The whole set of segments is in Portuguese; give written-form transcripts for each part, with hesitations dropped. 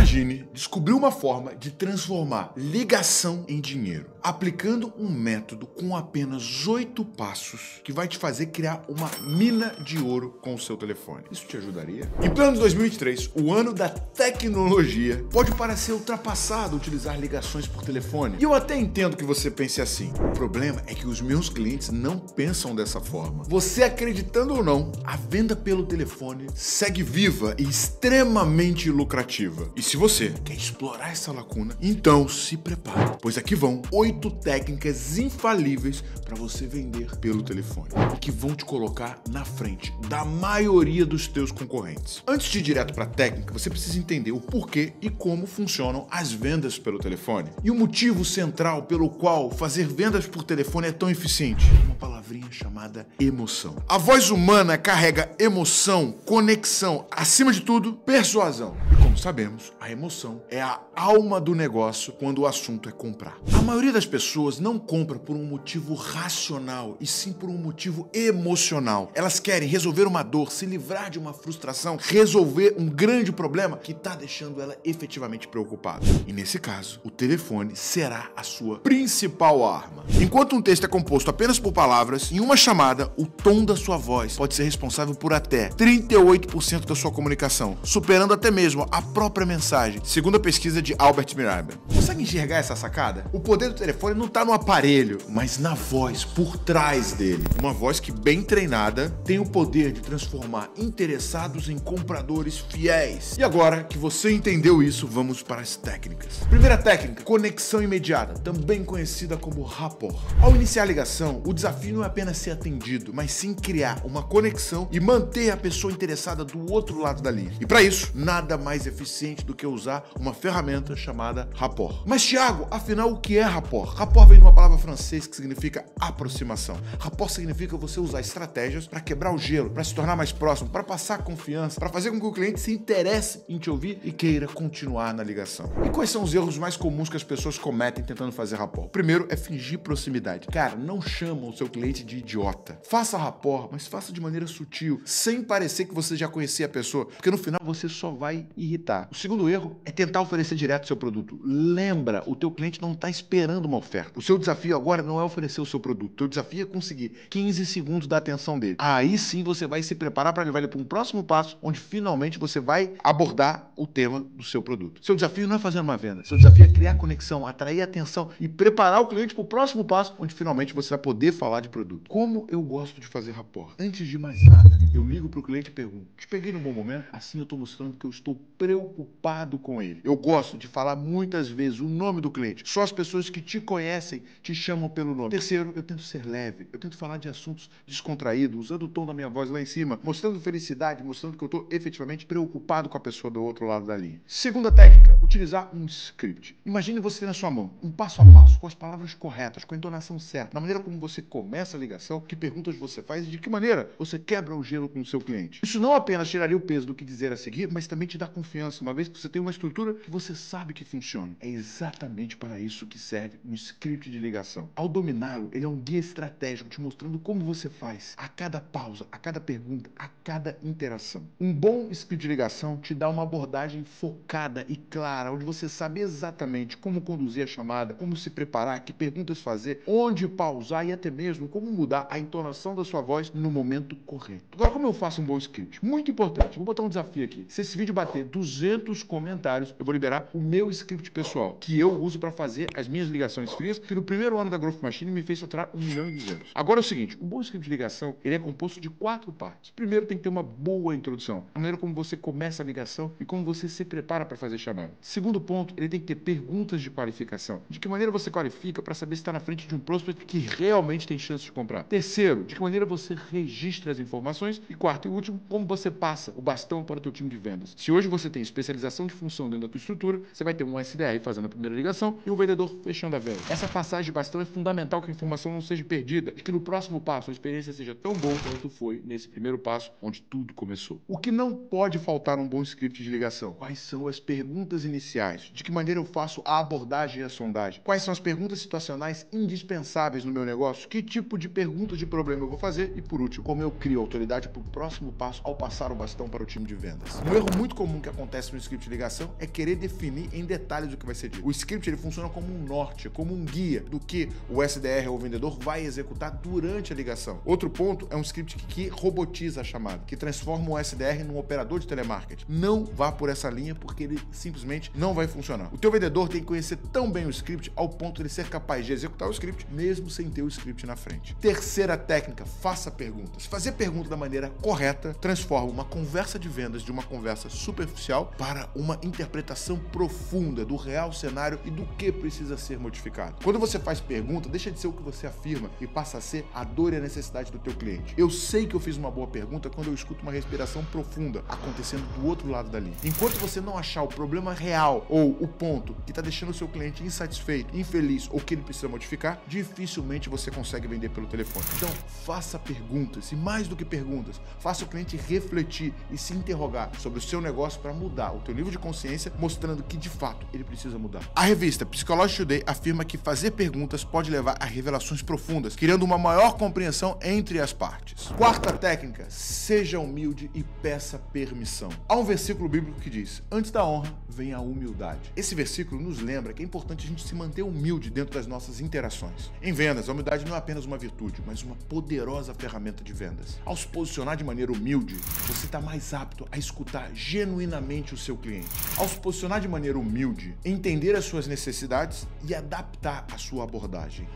Imagine descobrir uma forma de transformar ligação em dinheiro, aplicando um método com apenas 8 passos que vai te fazer criar uma mina de ouro com o seu telefone. Isso te ajudaria? Em plano 2023, o ano da tecnologia, pode parecer ultrapassado utilizar ligações por telefone. E eu até entendo que você pense assim. O problema é que os meus clientes não pensam dessa forma. Você acreditando ou não, a venda pelo telefone segue viva e extremamente lucrativa. E se você quer explorar essa lacuna, então se prepare, pois aqui vão 8 técnicas infalíveis para você vender pelo telefone e que vão te colocar na frente da maioria dos teus concorrentes. Antes de ir direto para a técnica, você precisa entender o porquê e como funcionam as vendas pelo telefone e o motivo central pelo qual fazer vendas por telefone é tão eficiente. Uma palavrinha chamada emoção. A voz humana carrega emoção, conexão, acima de tudo, persuasão. E como sabemos, a emoção é a alma do negócio quando o assunto é comprar. A maioria das pessoas não compra por um motivo racional, e sim por um motivo emocional. Elas querem resolver uma dor, se livrar de uma frustração, resolver um grande problema que está deixando ela efetivamente preocupada. E nesse caso, o telefone será a sua principal arma. Enquanto um texto é composto apenas por palavras, em uma chamada, o tom da sua voz pode ser responsável por até 38% da sua comunicação, superando até mesmo a própria mensagem, segundo a pesquisa de Albert Miranda. Consegue enxergar essa sacada? O poder do telefone não está no aparelho, mas na voz, por trás dele. Uma voz que, bem treinada, tem o poder de transformar interessados em compradores fiéis. E agora que você entendeu isso, vamos para as técnicas. Primeira técnica, conexão imediata, também conhecida como rapport. Ao iniciar a ligação, o desafio não é apenas ser atendido, mas sim criar uma conexão e manter a pessoa interessada do outro lado da linha. E para isso, nada mais eficiente do que usar uma ferramenta chamada rapport. Mas Thiago, afinal, o que é rapport? Rapport vem de uma palavra francesa que significa aproximação. Rapport significa você usar estratégias para quebrar o gelo, para se tornar mais próximo, para passar confiança, para fazer com que o cliente se interesse em te ouvir e queira continuar na ligação. E quais são os erros mais comuns que as pessoas cometem tentando fazer rapport? O primeiro é fingir proximidade. Cara, não chama o seu cliente de idiota. Faça rapport, mas faça de maneira sutil, sem parecer que você já conhecia a pessoa, porque no final você só vai irritar. O segundo erro é tentar oferecer direto seu produto. Lembra, o teu cliente não está esperando uma oferta. O seu desafio agora não é oferecer o seu produto. O teu desafio é conseguir 15 segundos da atenção dele. Aí sim você vai se preparar para levar ele para um próximo passo, onde finalmente você vai abordar o tema do seu produto. Seu desafio não é fazer uma venda. Seu desafio é criar conexão, atrair atenção e preparar o cliente para o próximo passo, onde finalmente você vai poder falar de produto. Como eu gosto de fazer rapport? Antes de mais nada, eu ligo para o cliente e pergunto: te peguei num bom momento? Assim eu estou mostrando que eu estou preocupado com ele. Eu gosto de falar muitas vezes o nome do cliente. Só as pessoas que te conhecem te chamam pelo nome. Terceiro, eu tento ser leve. Eu tento falar de assuntos descontraídos, usando o tom da minha voz lá em cima, mostrando felicidade, mostrando que eu estou efetivamente preocupado com a pessoa do outro lado da linha. Segunda técnica, utilizar um script. Imagine você ter na sua mão um passo a passo, com as palavras corretas, com a entonação certa, na maneira como você começa a ligação, que perguntas você faz e de que maneira você quebra o gelo com o seu cliente. Isso não apenas tiraria o peso do que dizer a seguir, mas também te dá confiança, uma vez que você tem uma estrutura que você sabe que funciona. É exatamente para isso que serve um script de ligação. Ao dominá-lo, ele é um guia estratégico te mostrando como você faz a cada pausa, a cada pergunta, a cada interação. Um bom script de ligação te dá uma abordagem focada e clara, onde você sabe exatamente como conduzir a chamada, como se preparar, que perguntas fazer, onde pausar e até mesmo como mudar a entonação da sua voz no momento correto. Agora, como eu faço um bom script? Muito importante, vou botar um desafio aqui. Se esse vídeo bater 200 comentários, eu vou liberar o meu script pessoal, que eu uso para fazer as minhas ligações frias, que no primeiro ano da Growth Machine me fez faturar 1.200.000. Agora é o seguinte, um bom script de ligação, ele é composto de 4 partes. Primeiro, tem que ter uma boa introdução, a maneira como você começa a ligação e como você se prepara para fazer chamada. Segundo ponto, ele tem que ter perguntas de qualificação. De que maneira você qualifica para saber se está na frente de um prospect que realmente tem chance de comprar. Terceiro, de que maneira você registra as informações. E quarto e último, como você passa o bastão para o teu time de vendas. Se hoje você tem especialização de função dentro da tua estrutura, você vai ter um SDR fazendo a primeira ligação e um vendedor fechando a venda. Essa passagem de bastão é fundamental, que a informação não seja perdida e que no próximo passo a experiência seja tão boa quanto foi nesse primeiro passo onde tudo começou. O que não pode faltar num bom script de ligação? Quais são as perguntas iniciais? De que maneira eu faço a abordagem e a sondagem? Quais são as perguntas situacionais indispensáveis no meu negócio? Que tipo de pergunta de problema eu vou fazer? E por último, como eu crio autoridade para o próximo passo ao passar o bastão para o time de vendas? Um erro muito comum que acontece acontece no script de ligação é querer definir em detalhes o que vai ser dito. O script ele funciona como um norte, como um guia do que o SDR ou o vendedor vai executar durante a ligação. Outro ponto é um script que robotiza a chamada, que transforma o SDR num operador de telemarketing. Não vá por essa linha porque ele simplesmente não vai funcionar. O teu vendedor tem que conhecer tão bem o script ao ponto de ele ser capaz de executar o script mesmo sem ter o script na frente. Terceira técnica, faça perguntas. Fazer pergunta da maneira correta transforma uma conversa de vendas de uma conversa superficial para uma interpretação profunda do real cenário e do que precisa ser modificado. Quando você faz pergunta, deixa de ser o que você afirma e passa a ser a dor e a necessidade do teu cliente. Eu sei que eu fiz uma boa pergunta quando eu escuto uma respiração profunda acontecendo do outro lado da linha. Enquanto você não achar o problema real ou o ponto que está deixando o seu cliente insatisfeito, infeliz ou que ele precisa modificar, dificilmente você consegue vender pelo telefone. Então, faça perguntas e mais do que perguntas, faça o cliente refletir e se interrogar sobre o seu negócio para mudar o teu nível de consciência, mostrando que de fato ele precisa mudar. A revista Psychology Today afirma que fazer perguntas pode levar a revelações profundas, criando uma maior compreensão entre as partes. Quarta técnica, seja humilde e peça permissão. Há um versículo bíblico que diz: antes da honra vem a humildade. Esse versículo nos lembra que é importante a gente se manter humilde dentro das nossas interações. Em vendas, a humildade não é apenas uma virtude, mas uma poderosa ferramenta de vendas. Ao se posicionar de maneira humilde, você está mais apto a escutar genuinamente o seu cliente. Ao se posicionar de maneira humilde, entender as suas necessidades e adaptar a sua abordagem.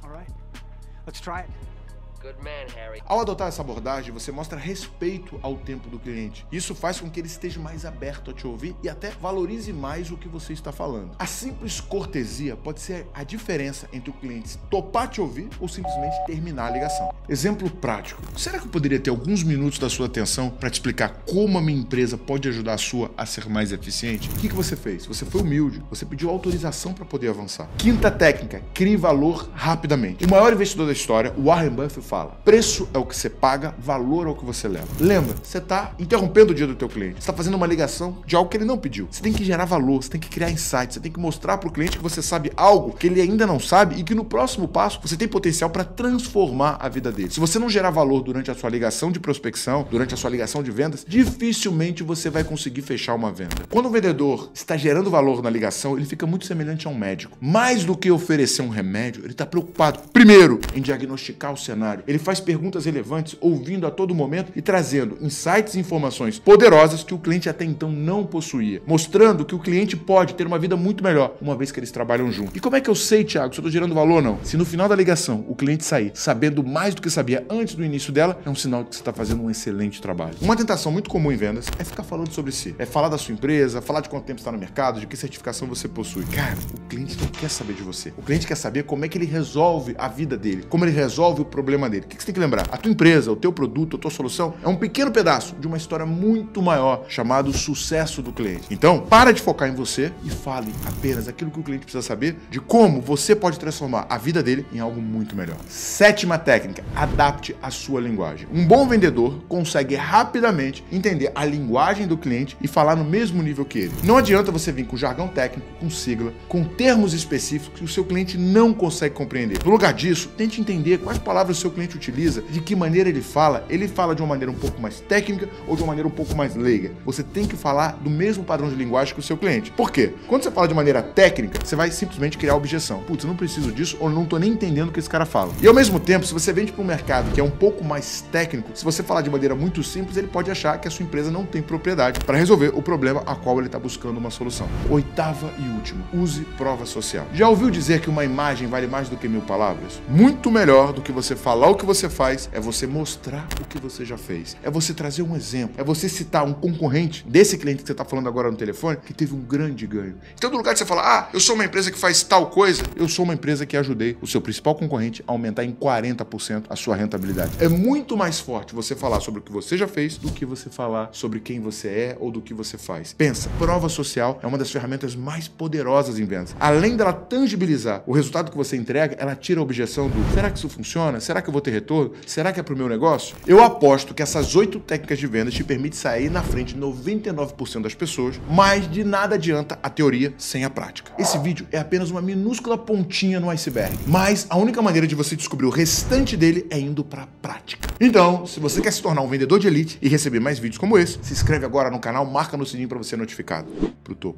All right, let's try it. Good man, Harry. Ao adotar essa abordagem, você mostra respeito ao tempo do cliente. Isso faz com que ele esteja mais aberto a te ouvir e até valorize mais o que você está falando. A simples cortesia pode ser a diferença entre o cliente topar te ouvir ou simplesmente terminar a ligação. Exemplo prático. Será que eu poderia ter alguns minutos da sua atenção para te explicar como a minha empresa pode ajudar a sua a ser mais eficiente? O que você fez? Você foi humilde. Você pediu autorização para poder avançar. Quinta técnica, crie valor rapidamente. O maior investidor da história, Warren Buffett, fala: preço é o que você paga, valor é o que você leva. Lembra, você está interrompendo o dia do teu cliente. Você está fazendo uma ligação de algo que ele não pediu. Você tem que gerar valor, você tem que criar insights, você tem que mostrar para o cliente que você sabe algo que ele ainda não sabe e que no próximo passo você tem potencial para transformar a vida dele. Se você não gerar valor durante a sua ligação de prospecção, durante a sua ligação de vendas, dificilmente você vai conseguir fechar uma venda. Quando o vendedor está gerando valor na ligação, ele fica muito semelhante a um médico. Mais do que oferecer um remédio, ele está preocupado, primeiro, em diagnosticar o cenário. Ele faz perguntas relevantes, ouvindo a todo momento e trazendo insights e informações poderosas que o cliente até então não possuía, mostrando que o cliente pode ter uma vida muito melhor, uma vez que eles trabalham juntos. E como é que eu sei, Thiago, se eu estou gerando valor ou não? Se no final da ligação o cliente sair sabendo mais do que sabia antes do início dela, é um sinal de que você está fazendo um excelente trabalho. Uma tentação muito comum em vendas é ficar falando sobre si, é falar da sua empresa, falar de quanto tempo está no mercado, de que certificação você possui. Cara, o cliente não quer saber de você. O cliente quer saber como é que ele resolve a vida dele, como ele resolve o problema dele. O que você tem que lembrar? A tua empresa, o teu produto, a tua solução é um pequeno pedaço de uma história muito maior chamado sucesso do cliente. Então, para de focar em você e fale apenas aquilo que o cliente precisa saber de como você pode transformar a vida dele em algo muito melhor. Sétima técnica, adapte a sua linguagem. Um bom vendedor consegue rapidamente entender a linguagem do cliente e falar no mesmo nível que ele. Não adianta você vir com jargão técnico, com sigla, com termos específicos que o seu cliente não consegue compreender. No lugar disso, tente entender quais palavras o seu cliente utiliza, de que maneira ele fala de uma maneira um pouco mais técnica ou de uma maneira um pouco mais leiga. Você tem que falar do mesmo padrão de linguagem que o seu cliente. Por quê? Quando você fala de maneira técnica, você vai simplesmente criar objeção. Putz, eu não preciso disso ou não tô nem entendendo o que esse cara fala. E ao mesmo tempo, se você vende para um mercado que é um pouco mais técnico, se você falar de maneira muito simples, ele pode achar que a sua empresa não tem propriedade para resolver o problema a qual ele está buscando uma solução. Oitava e última, use prova social. Já ouviu dizer que uma imagem vale mais do que 1000 palavras? Muito melhor do que você falar o que você faz é você mostrar o que você já fez. É você trazer um exemplo. É você citar um concorrente desse cliente que você está falando agora no telefone que teve um grande ganho. Então, no lugar de você falar, eu sou uma empresa que faz tal coisa, eu sou uma empresa que ajudei o seu principal concorrente a aumentar em 40% a sua rentabilidade. É muito mais forte você falar sobre o que você já fez do que você falar sobre quem você é ou do que você faz. Pensa, prova social é uma das ferramentas mais poderosas em vendas. Além dela tangibilizar o resultado que você entrega, ela tira a objeção do será que isso funciona? Será que eu vou ter retorno? Será que é pro meu negócio? Eu aposto que essas 8 técnicas de vendas te permitem sair na frente de 99% das pessoas, mas de nada adianta a teoria sem a prática. Esse vídeo é apenas uma minúscula pontinha no iceberg, mas a única maneira de você descobrir o restante dele é indo pra prática. Então, se você quer se tornar um vendedor de elite e receber mais vídeos como esse, se inscreve agora no canal, marca no sininho para você ser notificado. Pro topo.